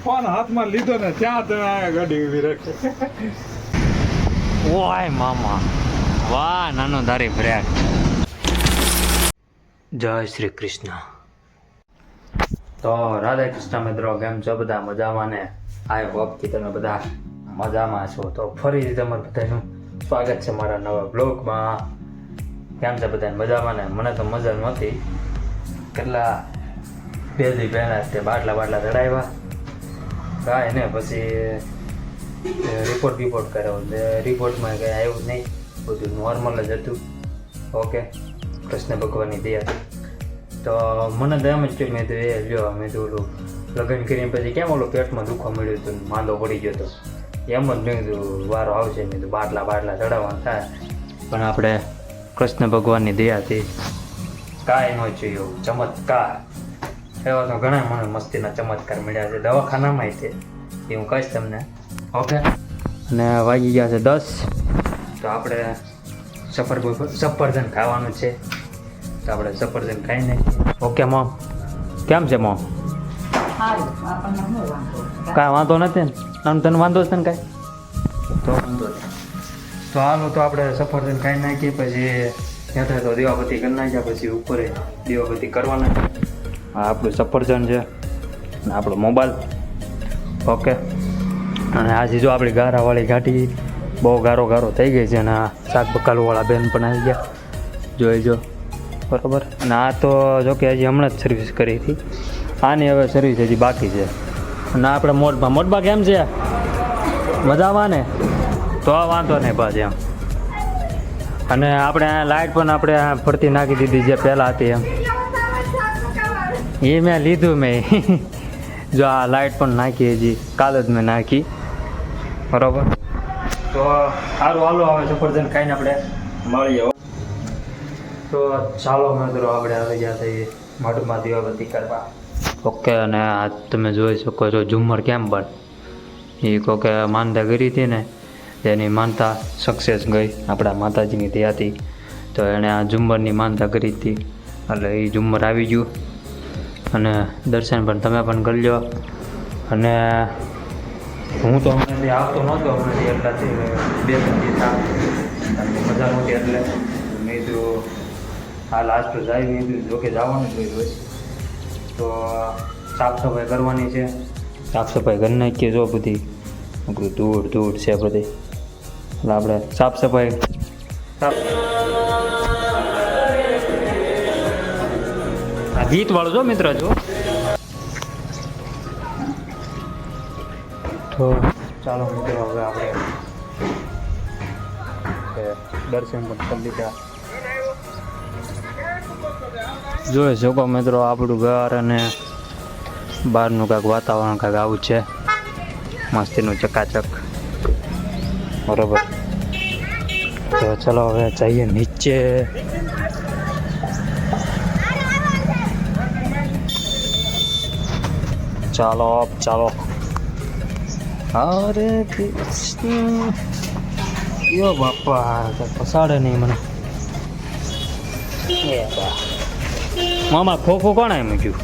Phone હાથમાં લીધો ને ત્યાં તમે આ ગાડી ઉભી રાખી. ઓય મામા, વાહ નાનો તારી ફ્રેન્ડ. જય શ્રી કૃષ્ણ. તો રાધે કૃષ્ણ મિત્રો, કેમ છો બધા? મજામાં ને? આઈ હોપ કે તમે બધા મજામાં છો. તો ફરીથી તમારું બધાનું સ્વાગત છે મારા નવા બ્લોગમાં. કેમ છે બધા? મજામાં ને? મને તો મજા નહોતી. કેટલા બે દી પહેલાં તે બાટલા ચડાવ્યા કાંઈ ને પછી રિપોર્ટ કર્યો. રિપોર્ટમાં કંઈ આવ્યું જ નહીં, બધું નોર્મલ જ હતું. ઓકે, કૃષ્ણ ભગવાનની દયા. તો મને તો એમ જ થયું, મેં તો એ લ્યો, મેં તો ઓલું લગ્ન કરીને પછી કેમ ઓલું પેટમાં દુખવા મળ્યું હતું, માંદો પડી ગયો હતો. એમ જ મેં કીધું વારો આવશે, મેં તો બાટલા ચડાવવાના થાય. પણ આપણે કૃષ્ણ ભગવાનની દયાથી કાંઈ ન થયું. ચમત્કાર એવા તો ઘણા મને મસ્તીના ચમત્કાર મળ્યા છે દવાખાનામાં છે, એ હું કહીશ તમને. ઓકે, અને વાગી ગયા છે 10. તો આપણે સફરજન ખાવાનું છે, તો આપણે સફરજન ખાઈ નાખીએ. ઓકે મોમ, કેમ છે મોમ? કાંઈ વાંધો નથી ને? આમ તને વાંધો છે ને કાંઈ? તો વાંધો નહીં. તો હાલો, તો આપણે સફરજન ખાઈ નાખીએ. પછી ત્યાં તો દીવાબત્તી કરી નાખ્યા, પછી ઉપર દીવાબત્તી કરવાના. આ આપણું સફરજન છે અને આપણો મોબાઈલ. ઓકે, અને આજે જો આપણી ગારાવાળી ગાડી બહુ ગારો થઈ ગઈ છે. અને આ શાક બકાલુવાળા બેન પણ આવી ગયા, જોઈજો. બરાબર. અને આ તો જોકે હજી હમણાં જ સર્વિસ કરી હતી, આની હવે સર્વિસ હજી બાકી છે. અને આપણે મોટબા કેમ છે? મજામાં ને? તો વાંધો નહીં બસ એમ. અને આપણે આ લાઇટ પણ આપણે ફરતી નાખી દીધી જે પહેલાં હતી એમ, એ મેં લીધું. જો આ લાઇટ પણ નાખી, હજી કાલ જ મેં નાખી. બરાબર. તો સારું, હાલો હવે સફરજન ખાઈને આપણે મળીએ. તો ચાલો મિત્રો, આપણે આવી ગયા છીએ મઢમાં દીવાબત્તી કરવા. ઓકે, અને આ તમે જોઈ શકો છો ઝુમ્મર કેમ બન. એ કહો કે માનતા કરી હતી ને, એની માનતા સક્સેસ ગઈ આપણા માતાજીની દયાથી. તો એણે આ ઝુમ્મરની માનતા કરી હતી, એટલે એ ઝુમ્મર આવી ગયું. અને દર્શન પણ તમે પણ કરી લો. અને હું તો હમણાંથી આવતો નહોતો, હમણાંથી એટલાથી 2 મિનિટ મજા નહોતી, એટલે મેં તો આ લાસ્ટ જાય. મેં જોકે જવાનું જ હોય. તો સાફ સફાઈ કરવાની છે, સાફ સફાઈ કરી નાખીએ. જો બધી ધૂળ છે બધી, એટલે આપણે સાફ સફાઈ આ ગીત વાળું જો મિત્ર જો. તો ચાલો મિત્રો, હવે આપણે દર્શન પણ કરી લીધા. જોઈ શકો મિત્રો, આપણું ઘર અને બહારનું કાંઈક વાતાવરણ કાંઈક આવું છે, મસ્તીનું ચકાચક. બરાબર. તો ચલો હવે જઈએ નીચે. ચાલો. અરે કૃષ્ણ, યો બાપા, પસાડે નહીં મને. મામા ખોખું કોણે મૂક્યું?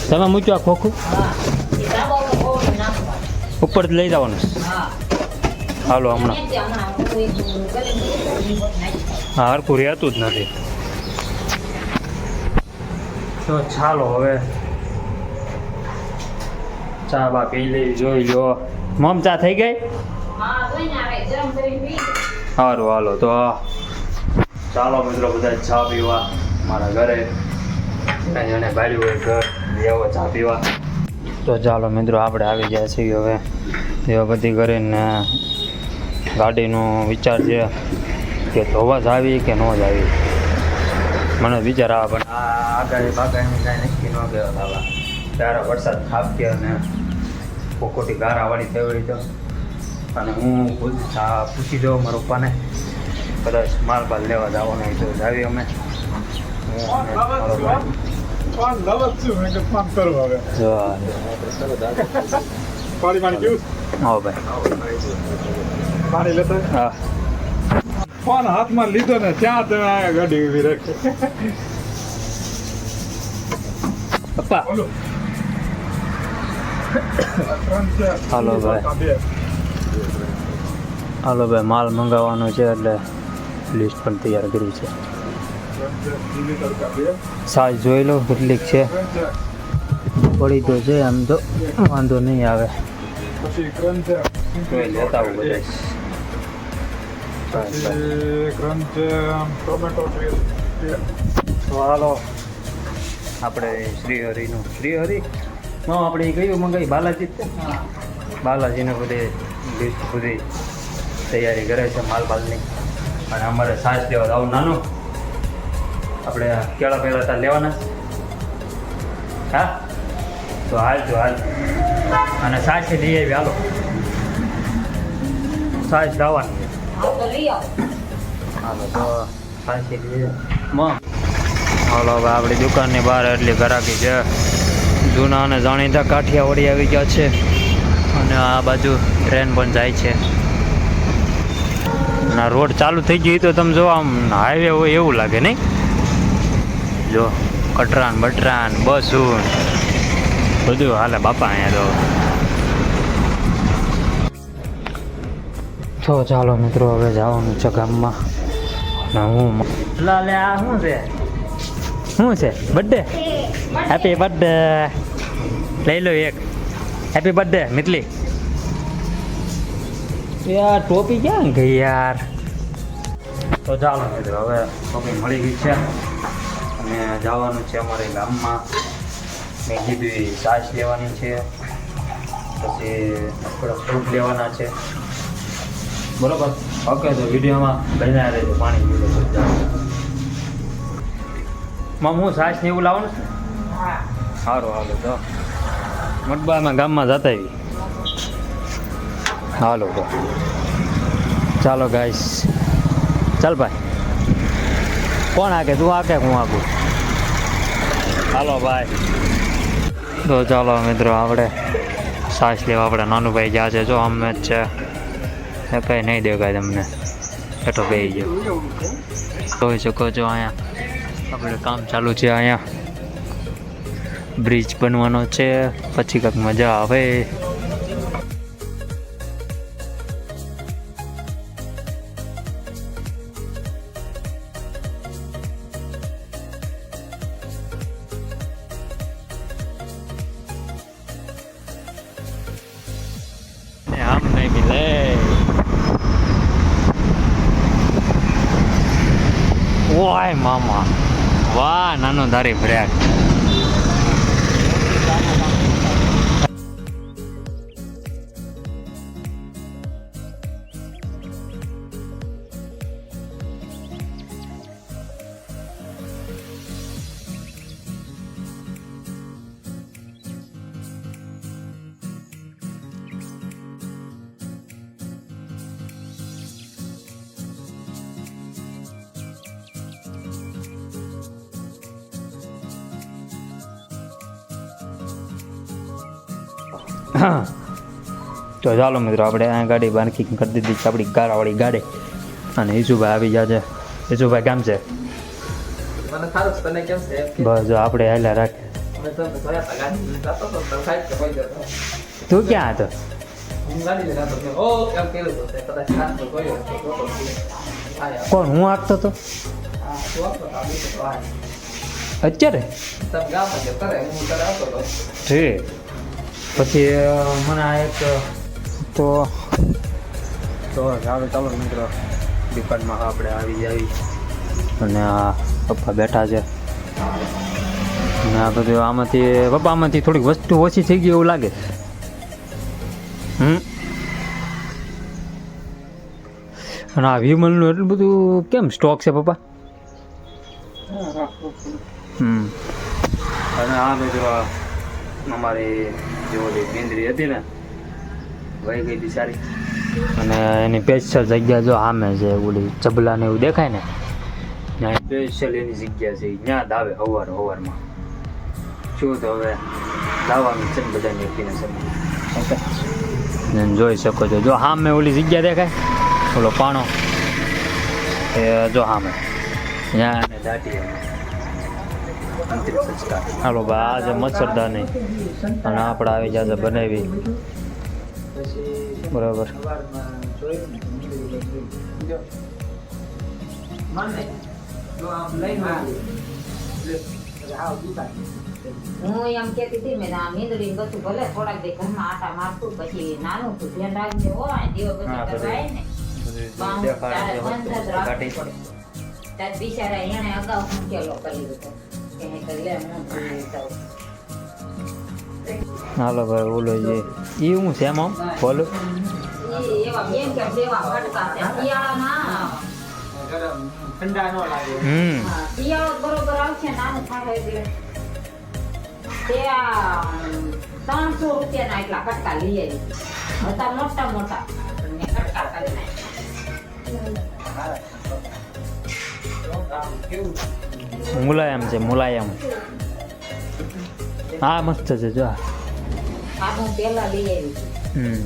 તમે મૂક્યું આ ખોખું? ઉપર લઈ જવાનું. હાલો હમણાં. હા, હરખું રહેતું જ નથી. તો ચાલો હવે ચા બા પી લઈ. જોઈ લો મમ, ચા થઈ ગઈ? સારું, હાલો તો ચાલો મિત્રો બધા ચા પીવા મારા ઘરે. જેને ભાડ્યું હોય ઘર એવો ચા પીવા. તો ચાલો મિત્રો, આપણે આવી ગયા છીએ હવે દીવાબત્તી કરીને. ગાડીનો વિચાર છે કે ધોવા જ આવી કે ન જ આવી. મને વિચાર આવે, પણ આ આગાહી બાગાહીનું કાંઈ નક્કી ન કહેવા આવા. ત્યારે વરસાદ ખાબકે અને ખોટી ગારાવાળી થઈ તો. અને હું પૂછી દઉં મારા પપ્પાને, કદાચ માલ બાલ લેવા જવાનું હોય તો જાવી અમે. પાણી લેતા. હા, ફોન હાથમાં લીધો ને ત્યાં તમે આ ગાડી ઉભી રાખી. પપ્પા ત્રણ છે. હાલો ભાઈ. આ બે. હાલો ભાઈ, માલ મંગાવવાનો છે એટલે લિસ્ટ પણ તૈયાર કર્યું છે. ત્રણ છે. લીલી તડકા બે. સાઈઝ જોઈ લો કેટલીક છે. ત્રણ છે. પડી તો છે આમ તો વાંધો નહીં આવે. પછી ક્રન છે. જોઈ લેતા આવું બધા. પછી ક્રન છે. ટોમેટો છે. તો હાલો આપણે શ્રીહરિનું આપણે એ કયું મંગાવી બાલાજી જ છે? બાલાજીને બધી લિસ્ટ બધી તૈયારી કરે છે માલની. અને અમારે સાસ લેવા આવું નાનું આપણે કેળા પહેલાં તાર લેવાના છે. હા તો હાલ અને સાસ લઈ આવી. હાલો સાસ લાવવાની હાલો તો સાસ લઈએ હાલો હવે આપણી દુકાનની બહાર એટલી ઘરાકી છે. જૂના અને જાણીતા કાઠિયાવાડી આવી ગયા છે અને આ બાજુ ટ્રેન પણ જાય છે. ના રોડ ચાલુ થઈ ગઈ તો તમે જો આમ હાઈવે હોય એવું લાગે નહીં. જો કટરાન બટરાન બસું બધું હાલે બાપા અહીંયા તો ચાલો મિત્રો હવે જવાનું છે ગામમાં. અને હું લે આ શું છે બર્થડે હેપી બર્થડે લઈ લો એક. Happy birthday Mitali. યાર ટોપી ક્યાં ગઈ યાર. તો ચાલો મિત્રો હવે ટોપી મળી ગઈ છે અને જવાનું છે અમારે ગામમાં. મેં કીધું સાસ લેવાની છે, પછી થોડા ફ્રૂટ લેવાના છે. બરોબર ઓકે તો વિડીયોમાં બન્યા રહેજો. પાણી પીવું હું સાસ ને એવું લાવવાનું છે. સારું હાલો તો મટબામાં ગામમાં જતા આવી. હાલો તો ચાલો ગાઈસ. ચાલ ભાઈ કોણ આકે તું આકે હું આકું. હાલો ભાઈ. તો ચાલો મિત્રો આપણે સાસ લેવા આપણે નાનું ભાઈ જ્યાં છે જો અમે જ છે. કંઈ નહીં દેખાય તમને એટલો બે ગયો જોઈ શકો છો. અહીંયા આપણે કામ ચાલુ છે. અહીંયા બ્રિજ બનવાનો છે પછી કંઈક મજા આવે. हम नहीं मिले. વાય મામા વાહ નાનો ધારી બ્રેક. તો ચાલો મિત્રો આપણે આ ગાડી પાર્કિંગ કરી દીધી છે આપણી ગારાવાળી ગાડી. અને ઈસુભાઈ આવી ગયા છે. ઈસુભાઈ કેમ છે? બસ જો આપણે હાલ્યા રાખે. તું ક્યાં હતો? કોણ હું આપતો હતો અત્યારે? ઠીક. પછી મને આ એક તો ચાલો મિત્રો દુકાનમાં આપણે આવી અને આ પપ્પા બેઠા છે. અને આ બધું આમાંથી થોડીક વસ્તુ ઓછી થઈ ગઈ એવું લાગે. અને આ વિમલનું એટલું બધું કેમ સ્ટોક છે પપ્પા? અને આ બધું અમારી જે ઓલી મીંદરી હતી ને વહી ગઈ હતી સારી. અને એની સ્પેશિયલ જગ્યા જો સામે છે ઓલી ચબલા ને એવું દેખાય ને ત્યાં સ્પેશિયલ એની જગ્યા છે. ત્યાં જ આવે સવારમાં. શું તો હવે લાવવાનું છે ને બધાને એકીને સમય. ઓકે જોઈ શકો છો. જો સામે ઓલી જગ્યા દેખાય ઓલો પાણો એ જો સામે ત્યાં દાટી હાલો ભાઈ આજે મચ્છરદાની અને આપણે આવી જશે બનાવી બરાબર. હું એમ કહેતી હતી મેં આ મીંદડી બધું ભલે થોડાક દે ઘરમાં આટા મારતું પછી નાનું તું ધ્યાન રાખજે હોય દીવો બધું કરવા ને ત્યાં બિચારા એને અગાઉ મૂકેલો કરી દીધો કે લે હું હાલો ભાઈ ઓલો જે એ હું છે એમ બોલો એવા બેન કે દેવા ફટકા છે શિયાળામાં શિયાળો બરોબર આવશે નાનું થાય એટલે ત્યાં 300 રૂપિયાના એટલા કટકા લઈ આવી હતા મોટા મોટા કટકા કરી નાખ્યા. મુલાયમ છે મુલાયમ. હા મસ્ત છે જો. આ હું પહેલા લઈ આવી છું.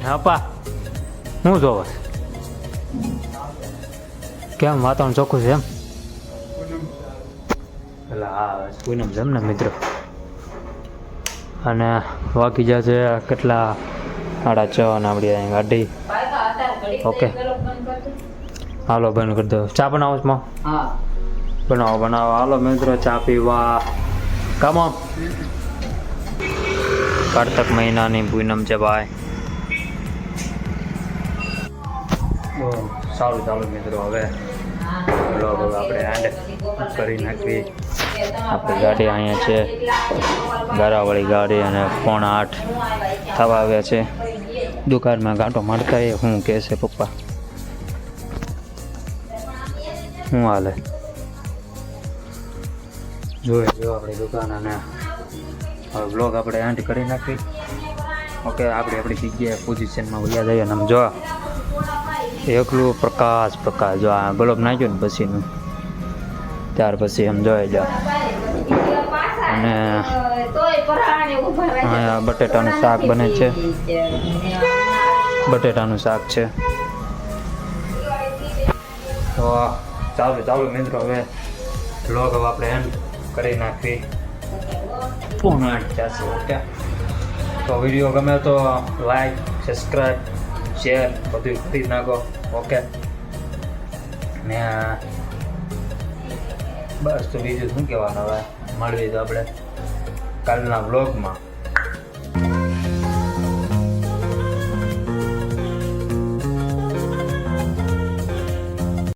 હા પા હું જોવા કેમ વાતાવરણ ચોખ્ખું છે એમ એટલે હા પૂનમ છે એમ ને મિત્રો. અને વાગી જશે કેટલા 6:30 અને આપણી અહીં ગાડી. ઓકે હાલો બંધ કરી દો. ચા બનાવો છો હા બનાવો બનાવો. હાલો મિત્રો ચા પીવા કામો. કારતક મહિનાની પૂનમ છે ભાઈ. સારું ચાલો મિત્રો હવે બ્લોગ હવે આપણે એન્ડ કરી નાખવી. આપણી ગાડી અહીંયા છે ગારાવાળી ગાડી અને 7:45 થવા આવ્યા છે. દુકાનમાં ગાંટો મારતા એ શું કહે છે પપ્પા શું હાલે જોઈએ જો આપણી દુકાન. અને હવે બ્લોગ આપણે એન્ડ કરી નાખી. ઓકે આપણે આપણી જગ્યાએ પોઝિશનમાં વયા જઈએ. અને આમ જો એકલું પ્રકાશ જો આ બલ્બ નાખ્યો ને પછીનું ત્યાર પછી એમ જોઈ લો. અને અહીંયા બટેટાનું શાક બને છે. બટેટાનું શાક છે. તો ચાલો મિત્રો હવે બ્લોગ હવે આપણે એન્ડ કરી નાખવી. પૂર્ણ એન્ડ થશે. ઓકે તો વિડીયો ગમે તો લાઈક સબસ્ક્રાઈબ શેર બધું કરી નાખો. ઓકે ને બસ તો બીજું શું કહેવાનું હવે મળીએ તો આપણે કાલના બ્લોગમાં.